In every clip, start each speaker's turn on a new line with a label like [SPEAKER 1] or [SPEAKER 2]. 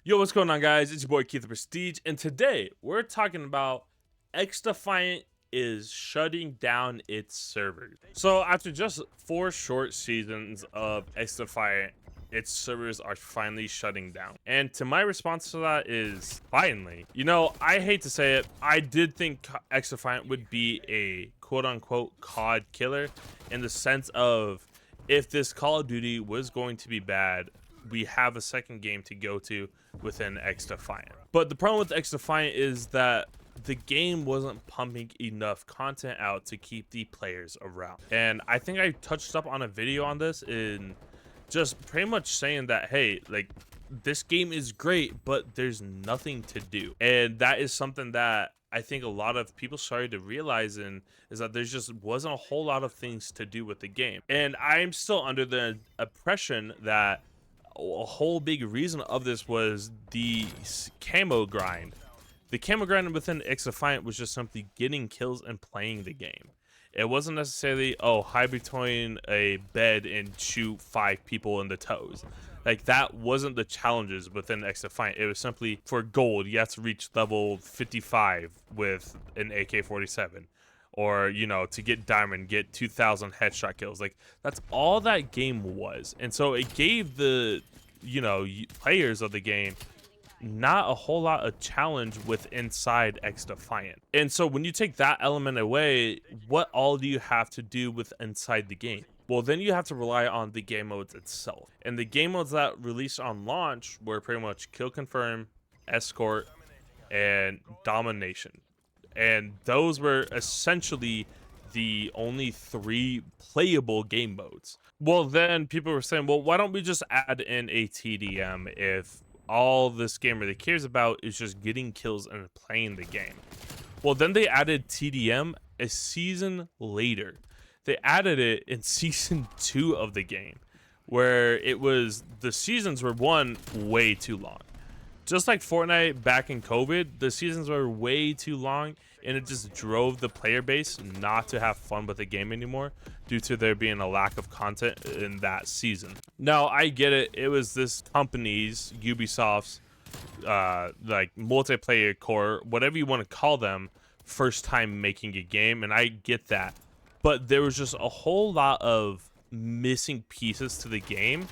[SPEAKER 1] Yo, what's going on, guys? It's your boy Keith the Prestige, and today we're talking about Defant is shutting down its servers. So after just 4 short seasons of Defant, its servers are finally shutting down. And to my response to that is finally. You know, I hate to say it, I did think Defant would be a quote-unquote COD killer in the sense of if this Call of Duty was going to be bad, we have a second game to go to within Defant. But the problem with Defant is that the game wasn't pumping enough content out to keep the players around. And I think I touched up on a video on this in just pretty much saying that, hey, like, this game is great, but there's nothing to do. And that is something that I think a lot of people started to realize is that there's just wasn't a whole lot of things to do with the game. And I'm still under the impression that a whole big reason of this was the camo grind. The camo grind within Defant was just simply getting kills and playing the game. It wasn't necessarily, oh, hide between a bed and shoot 5 people in the toes. Like, that wasn't the challenges within Defant. It was simply for gold, you have to reach level 55 with an AK-47. Or, you know, to get diamond, get 2,000 headshot kills. Like, that's all that game was. And so it gave the, you know, players of the game not a whole lot of challenge with inside Defant. And so when you take that element away, what all do you have to do with inside the game? Well, then you have to rely on the game modes itself. And the game modes that released on launch were pretty much kill confirm, escort, and domination. And those were essentially the only 3 playable game modes. Well, then people were saying, well, why don't we just add in a TDM if all this game really cares about is just getting kills and playing the game? Well, then they added TDM a season later. They added it in season 2 of the game, where it was, the seasons were way too long. Just like Fortnite back in COVID, the seasons were way too long, and it just drove the player base not to have fun with the game anymore due to there being a lack of content in that season. Now, I get it. It was this company's, Ubisoft's, like multiplayer core, whatever you want to call them, first time making a game, and I get that. But there was just a whole lot of missing pieces to the game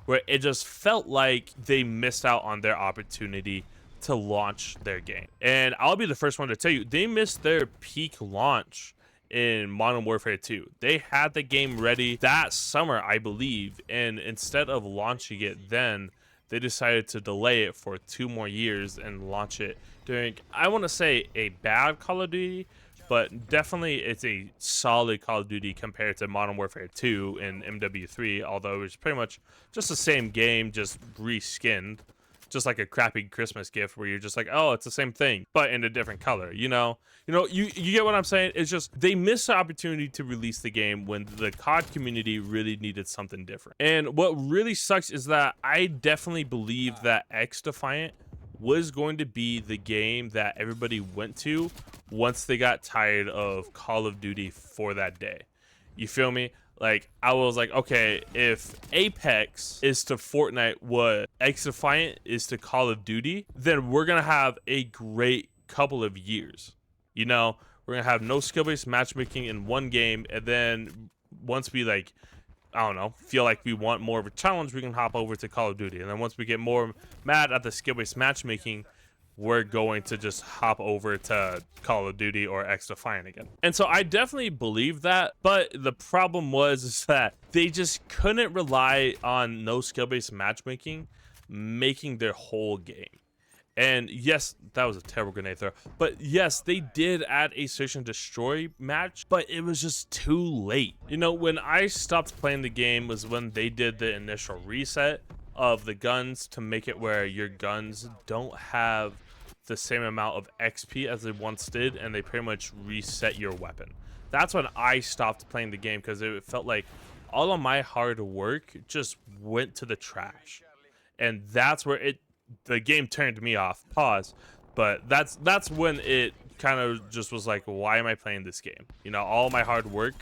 [SPEAKER 1] where it just felt like they missed out on their opportunity to launch their game. And I'll be the first one to tell you, they missed their peak launch in Modern Warfare 2. They had the game ready that summer, I believe, and instead of launching it then, they decided to delay it for 2 more years and launch it during, I want to say, a bad Call of Duty, but definitely it's a solid Call of Duty compared to Modern Warfare 2 and MW3, although it was pretty much just the same game, just reskinned, just like a crappy Christmas gift where you're just like, oh, it's the same thing, but in a different color, you know? You get what I'm saying? It's just, they missed the opportunity to release the game when the COD community really needed something different. And what really sucks is that I definitely believe that Defant was going to be the game that everybody went to once they got tired of Call of Duty for that day. You feel me? Like, I was like, okay, if Apex is to Fortnite what Defant is to Call of Duty, then we're gonna have a great couple of years. You know, we're gonna have no skill-based matchmaking in one game, and then once we, like, I don't know, feel like we want more of a challenge, we can hop over to Call of Duty. And then once we get more mad at the skill-based matchmaking, we're going to just hop over to Call of Duty or Defant again. And so I definitely believe that, but the problem was that they just couldn't rely on no skill-based matchmaking making their whole game. And yes, that was a terrible grenade throw, but yes, they did add a search and destroy match, but it was just too late. You know, when I stopped playing the game was when they did the initial reset of the guns to make it where your guns don't have the same amount of XP as they once did, and they pretty much reset your weapon. That's when I stopped playing the game, because it felt like all of my hard work just went to the trash. And that's where the game turned me off. Pause. But that's when it kind of just was like, why am I playing this game? You know, all my hard work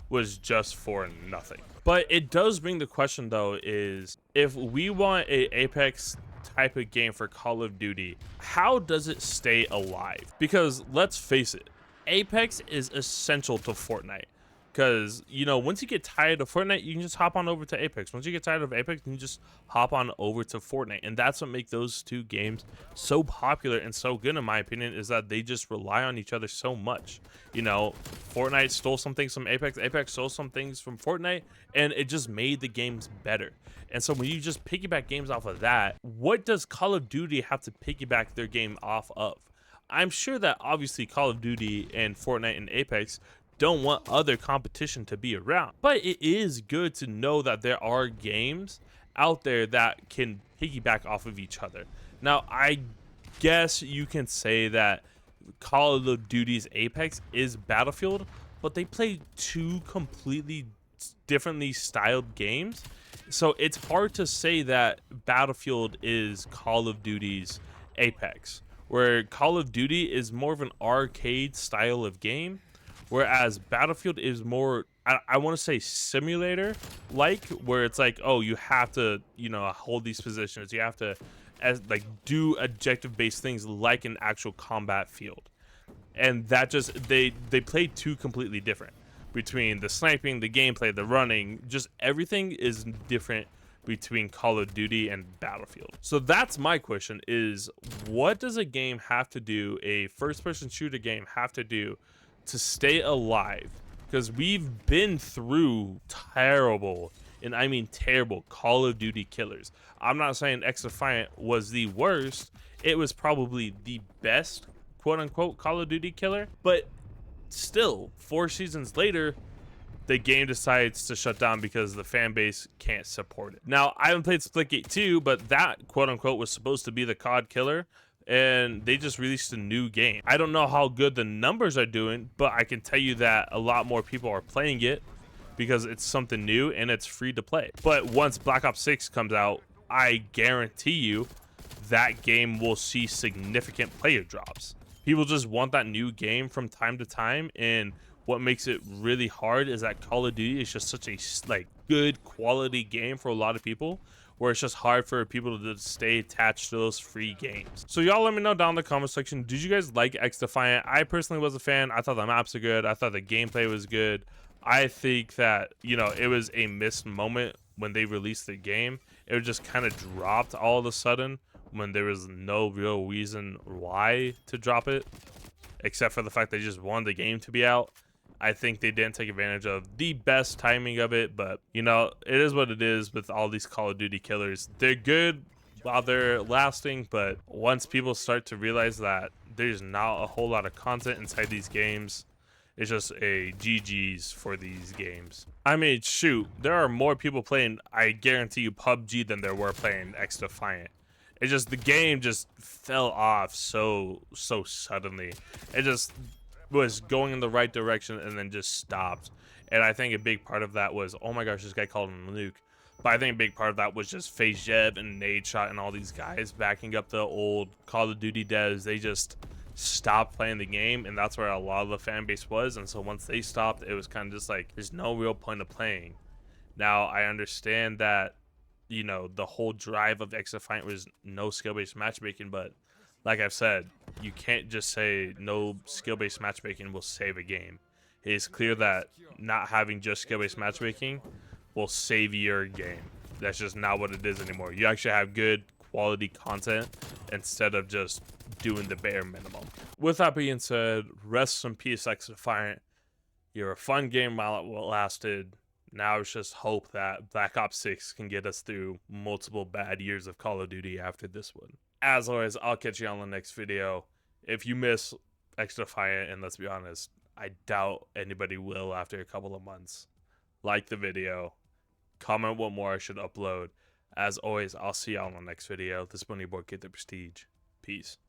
[SPEAKER 1] was just for nothing. But it does bring the question, though, is if we want a Apex type of game for Call of Duty, how does it stay alive? Because let's face it, Apex is essential to Fortnite. Because, you know, once you get tired of Fortnite, you can just hop on over to Apex. Once you get tired of Apex, you can just hop on over to Fortnite. And that's what makes those two games so popular and so good, in my opinion, is that they just rely on each other so much. You know, Fortnite stole some things from Apex, Apex stole some things from Fortnite, and it just made the games better. And so when you just piggyback games off of that, what does Call of Duty have to piggyback their game off of? I'm sure that obviously Call of Duty and Fortnite and Apex don't want other competition to be around, but it is good to know that there are games out there that can piggyback off of each other. Now, I guess you can say that Call of Duty's Apex is Battlefield, but they play two completely differently styled games, so it's hard to say that Battlefield is Call of Duty's Apex, where Call of Duty is more of an arcade style of game, whereas Battlefield is more, I want to say, simulator like, where it's like, oh, you have to, you know, hold these positions, you have to do objective based things like an actual combat field. And that just, they play two completely different, between the sniping, the gameplay, the running, just everything is different between Call of Duty and Battlefield. So that's my question, is what does a game have to do, a first person shooter game have to do to stay alive? Because we've been through terrible, and I mean terrible, Call of Duty killers. I'm not saying Defiant was the worst. It was probably the best, quote unquote, Call of Duty killer. But still, 4 seasons later, the game decides to shut down because the fan base can't support it. Now, I haven't played Splitgate 2, but that, quote unquote, was supposed to be the COD killer, and they just released a new game. I don't know how good the numbers are doing, but I can tell you that a lot more people are playing it because it's something new and it's free to play. But once Black Ops 6 comes out, I guarantee you that game will see significant player drops. People just want that new game from time to time, and what makes it really hard is that Call of Duty is just such a good quality game for a lot of people, where it's just hard for people to stay attached to those free games. So y'all let me know down in the comment section, did you guys like Defiant? I personally was a fan. I thought the maps are good. I thought the gameplay was good. I think that, you know, it was a missed moment when they released the game. It just kind of dropped all of a sudden when there was no real reason why to drop it, except for the fact they just wanted the game to be out. I think they didn't take advantage of the best timing of it, but, you know, it is what it is with all these Call of Duty killers. They're good while they're lasting, but once people start to realize that there's not a whole lot of content inside these games, it's just a GG's for these games. I mean, shoot, there are more people playing, I guarantee you, PUBG than there were playing Defiant. It just, the game just fell off so suddenly. It just was going in the right direction and then just stopped. And I think a big part of that was, oh my gosh, this guy called him Luke. But I think a big part of that was just feild and Nadeshot and all these guys backing up the old Call of Duty devs. They just stopped playing the game, and that's where a lot of the fan base was. And so once they stopped, it was kind of just like, there's no real point of playing. Now, I understand that, you know, the whole drive of Defiant was no skill-based matchmaking, but like I've said, you can't just say no skill-based matchmaking will save a game. It is clear that not having just skill-based matchmaking will save your game. That's just not what it is anymore. You actually have good quality content instead of just doing the bare minimum. With that being said, rest in peace, Defiant. You're a fun game while it lasted. Now it's just hope that Black Ops 6 can get us through multiple bad years of Call of Duty after this one. As always, I'll catch you on the next video. If you miss Defiant, and let's be honest, I doubt anybody will after a couple of months, like the video, comment what more I should upload. As always, I'll see y'all on the next video. This is your boy, Kid the Prestige. Peace.